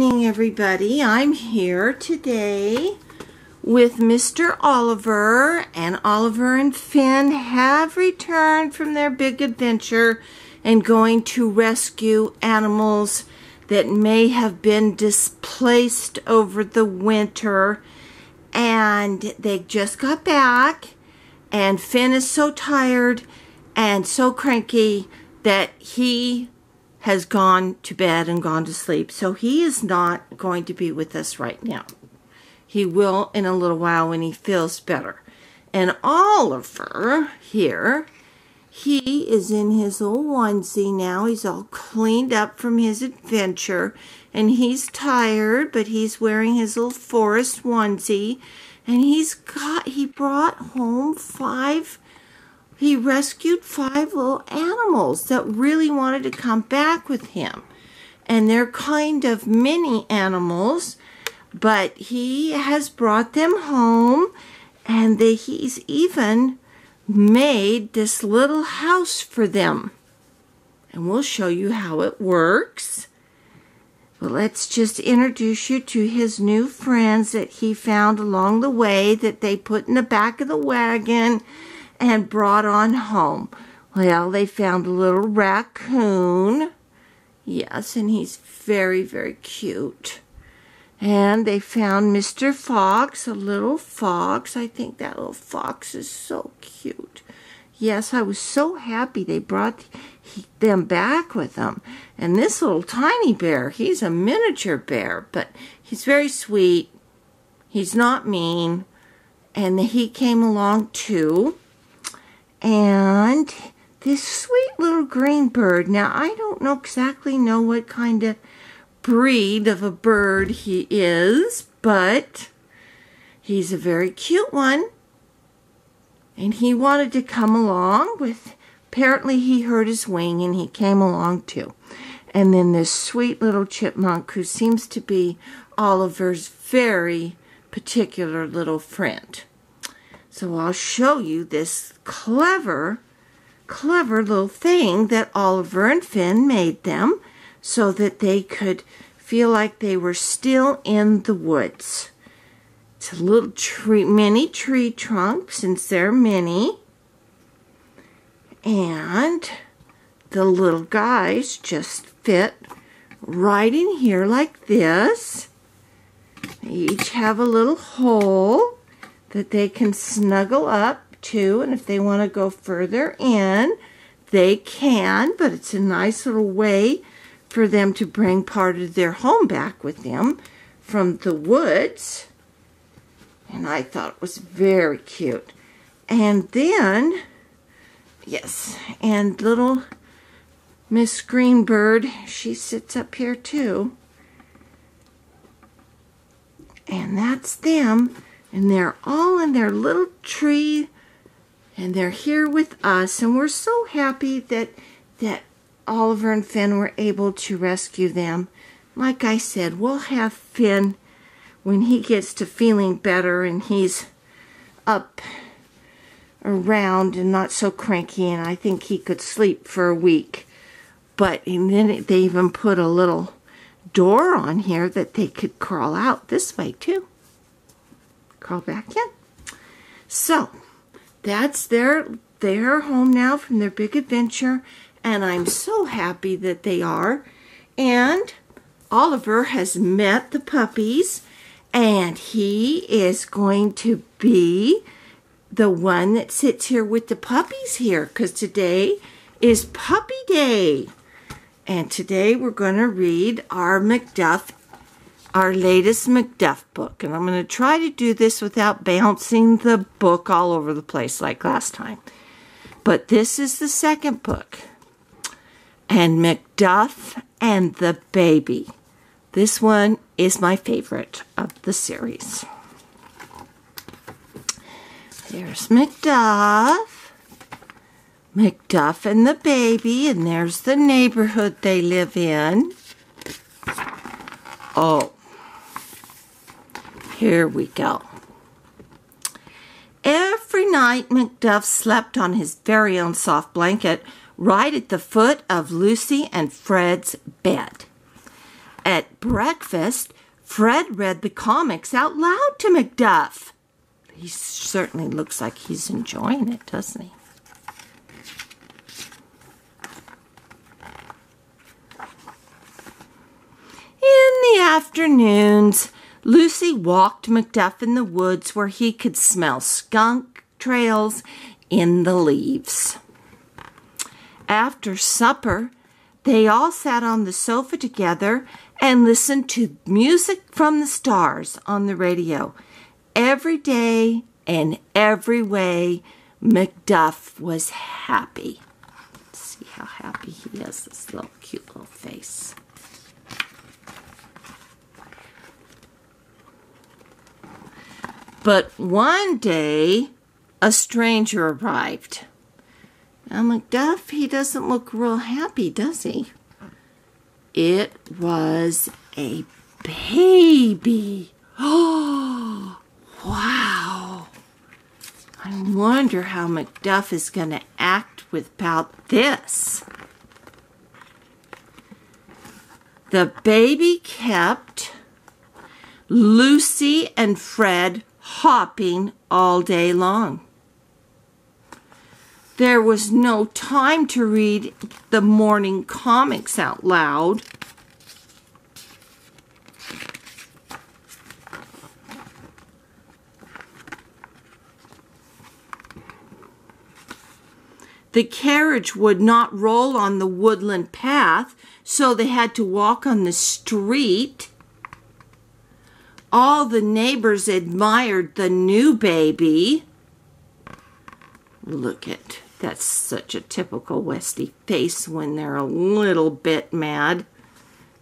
evening, everybody. I'm here today with Mr. Oliver, and Oliver and Finn have returned from their big adventure and going to rescue animals that may have been displaced over the winter. And they just got back, and Finn is so tired and so cranky that he has gone to bed and gone to sleep. So he is not going to be with us right now. He will in a little while when he feels better. And Oliver here, he is in his little onesie now. He's all cleaned up from his adventure. And he's tired, but he's wearing his little forest onesie. And he brought home he rescued 5 little animals that really wanted to come back with him. And they're kind of mini animals, but he has brought them home, and he's even made this little house for them. And we'll show you how it works. But let's just introduce you to his new friends that he found along the way that they put in the back of the wagon and brought on home. Well, they found a little raccoon. Yes, and he's very, very cute. And they found Mr. Fox, a little fox. I think that little fox is so cute. Yes, I was so happy they brought them back with them. And this little tiny bear, he's a miniature bear, but he's very sweet. He's not mean. And he came along too. And this sweet little green bird. Now, I don't exactly know what kind of breed of a bird he is, but he's a very cute one. And he wanted to come along with, apparently he hurt his wing and he came along too. And then this sweet little chipmunk who seems to be Oliver's very particular little friend. So I'll show you this clever little thing that Oliver and Finn made them so that they could feel like they were still in the woods. It's a little mini tree trunk, since they're mini. And the little guys just fit right in here like this. They each have a little hole that they can snuggle up to, and if they want to go further in, they can, but it's a nice little way for them to bring part of their home back with them from the woods. And I thought it was very cute. And then, yes, and little Miss Greenbird, she sits up here too. And that's them. And they're all in their little tree, and they're here with us. And we're so happy that Oliver and Finn were able to rescue them. Like I said, we'll have Finn when he gets to feeling better and he's up around and not so cranky, and I think he could sleep for a week. And then they even put a little door on here that they could crawl out this way too. Crawl back in. So that's their home now from their big adventure, and I'm so happy that they are. And Oliver has met the puppies, and he is going to be the one that sits here with the puppies here, because today is Puppy Day. And today we're going to read our Mcduff, our latest Mcduff book. And I'm going to try to do this without bouncing the book all over the place like last time. But this is the second book. And Mcduff and the Baby. This one is my favorite of the series. There's Mcduff. Mcduff and the Baby. And there's the neighborhood they live in. Oh. Here we go. Every night, Mcduff slept on his very own soft blanket right at the foot of Lucy and Fred's bed. At breakfast, Fred read the comics out loud to Mcduff. He certainly looks like he's enjoying it, doesn't he? In the afternoons, Lucy walked Mcduff in the woods where he could smell skunk trails in the leaves. After supper, they all sat on the sofa together and listened to music from the stars on the radio. Every day and every way, Mcduff was happy. Let's see how happy he is, this little cute little face. But one day, a stranger arrived. Now, Mcduff, he doesn't look real happy, does he? It was a baby. Oh, wow. I wonder how Mcduff is going to act without this. The baby kept Lucy and Fred hopping all day long. There was no time to read the morning comics out loud. The carriage would not roll on the woodland path, so they had to walk on the street. All the neighbors admired the new baby. Look at, that's such a typical Westie face when they're a little bit mad.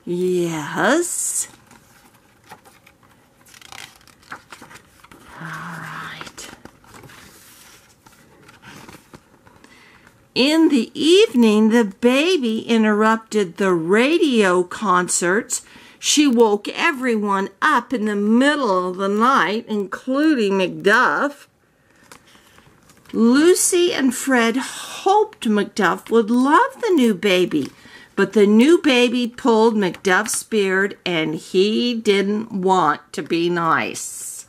Yes. All right. In the evening, the baby interrupted the radio concerts. She woke everyone up in the middle of the night, including Mcduff. Lucy and Fred hoped Mcduff would love the new baby, but the new baby pulled Mcduff's beard and he didn't want to be nice.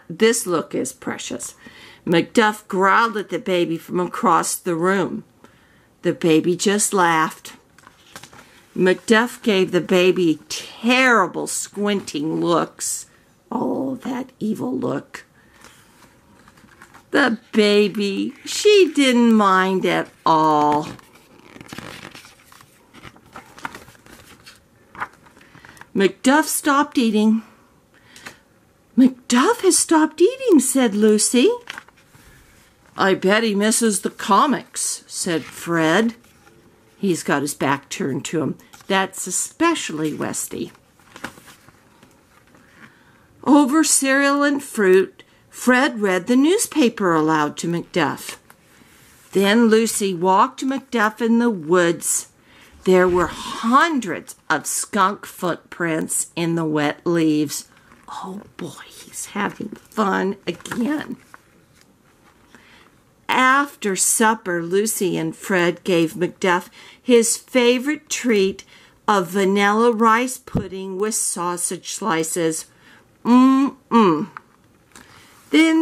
This look is precious. Mcduff growled at the baby from across the room. The baby just laughed. Mcduff gave the baby terrible squinting looks. Oh, that evil look. The baby, she didn't mind at all. Mcduff stopped eating. Mcduff has stopped eating, said Lucy. I bet he misses the comics, said Fred. He's got his back turned to him. That's especially Westie. Over cereal and fruit, Fred read the newspaper aloud to Mcduff. Then Lucy walked Mcduff in the woods. There were hundreds of skunk footprints in the wet leaves. Oh boy, he's having fun again. After supper, Lucy and Fred gave Mcduff his favorite treat of vanilla rice pudding with sausage slices. Then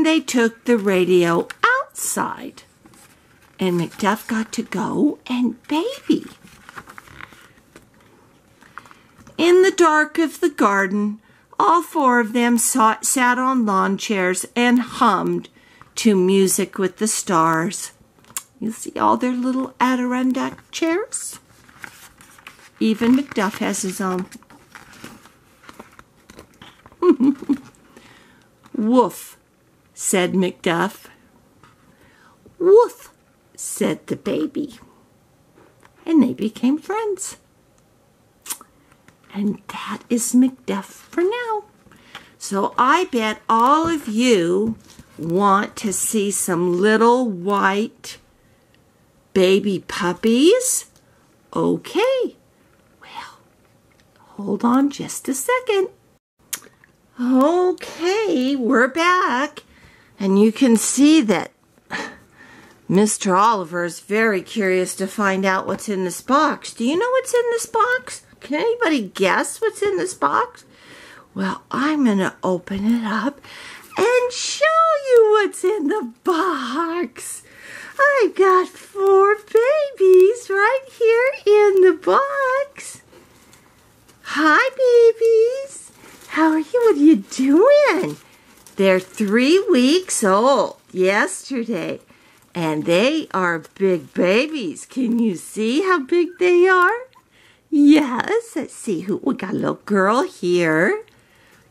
they took the radio outside, and Mcduff got to go and baby. In the dark of the garden, all four of them sat on lawn chairs and hummed to music with the stars. You see all their little Adirondack chairs? Even Mcduff has his own. Woof, said Mcduff. Woof, said the baby. And they became friends. And that is Mcduff for now. So I bet all of you want to see some little white baby puppies. Okay. Well, hold on just a second. Okay, we're back. And you can see that Mr. Oliver is very curious to find out what's in this box. Do you know what's in this box? Can anybody guess what's in this box? Well, I'm going to open it up and show you what's in the box. I've got 4 babies right here in the box. Hi, babies. How are you? What are you doing? They're 3 weeks old yesterday, and they are big babies. Can you see how big they are? Yes. Let's see who. We got a little girl here.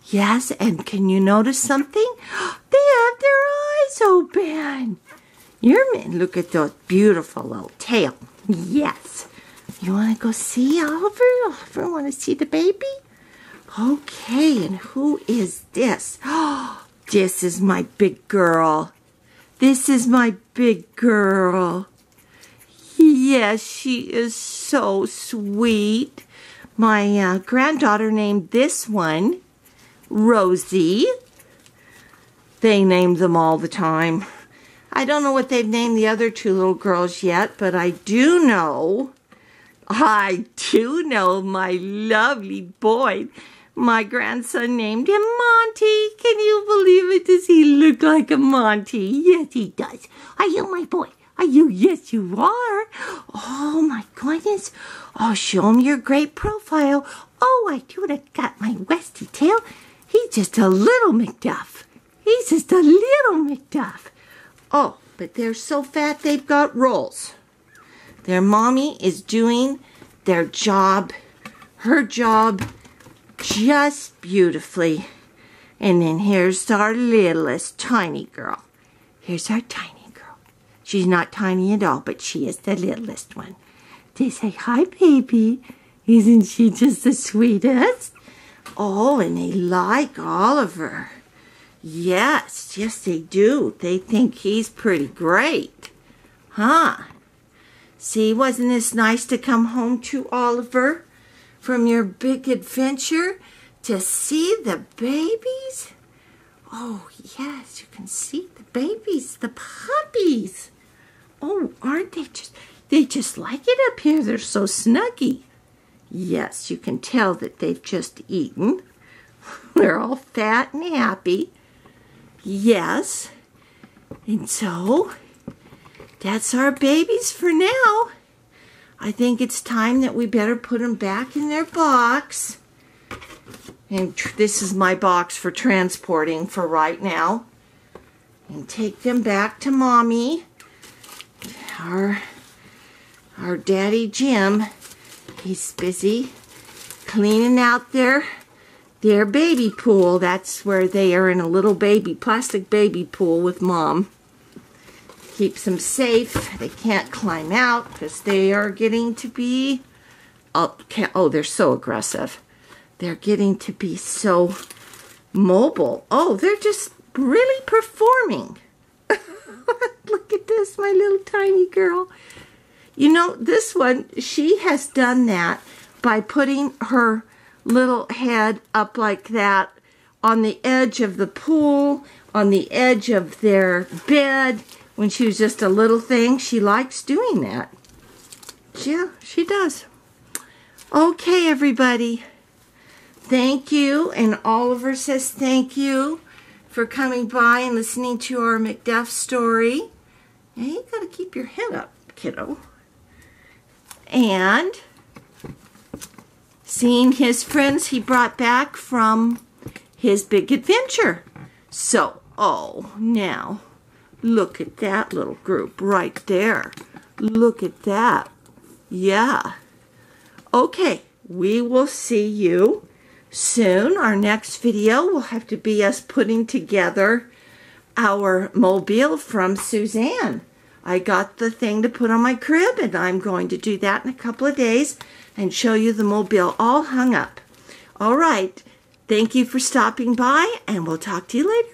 Yes, and can you notice something? They have their eyes open. Look at that beautiful little tail. Yes. You want to go see Oliver? Oliver, want to see the baby? Okay, and who is this? Oh, this is my big girl. This is my big girl. Yes, she is so sweet. My granddaughter named this one Rosie. They named them all the time. I don't know what they've named the other 2 little girls yet, but I do know my lovely boy. My grandson named him Monty. Can you believe it? Does he look like a Monty? Yes, he does. Are you my boy? Are you? Yes, you are. Oh, my goodness. Oh, show him your great profile. Oh, I do. I got my Westy tail. He's just a little Mcduff. He's just a little Mcduff. Oh, but they're so fat they've got rolls. Their mommy is doing their job, her job, just beautifully. And then here's our littlest tiny girl. Here's our tiny girl. She's not tiny at all, but she is the littlest one. They say, hi, baby. Isn't she just the sweetest? Oh, and they like Oliver. Yes, yes, they do. They think he's pretty great. Huh? See, wasn't this nice to come home to, Oliver, from your big adventure to see the babies? Oh, yes, you can see the babies, the puppies. Oh, aren't they just like it up here. They're so snuggy. Yes, you can tell that they've just eaten. They're all fat and happy. Yes. And so, that's our babies for now. I think it's time that we better put them back in their box. And this is my box for transporting for right now. And take them back to Mommy. Our Daddy Jim, he's busy cleaning out their baby pool. That's where they are, in a little plastic baby pool with Mom. Keeps them safe. They can't climb out because they are getting to be, oh, they're so aggressive. They're getting to be so mobile. Oh, they're just really performing. Look at this, my little tiny girl. You know, this one, she has done that by putting her little head up like that on the edge of the pool, on the edge of their bed. When she was just a little thing, she likes doing that. Yeah, she does. Okay, everybody. Thank you. And Oliver says thank you for coming by and listening to our Mcduff story. Yeah, you gotta keep your head up, kiddo. And seeing his friends he brought back from his big adventure. So, oh, now, look at that little group right there. Look at that. Yeah. Okay, we will see you soon. Our next video will have to be us putting together our mobile from Suzanne. I got the thing to put on my crib, and I'm going to do that in a couple of days and show you the mobile all hung up. All right. Thank you for stopping by, and we'll talk to you later.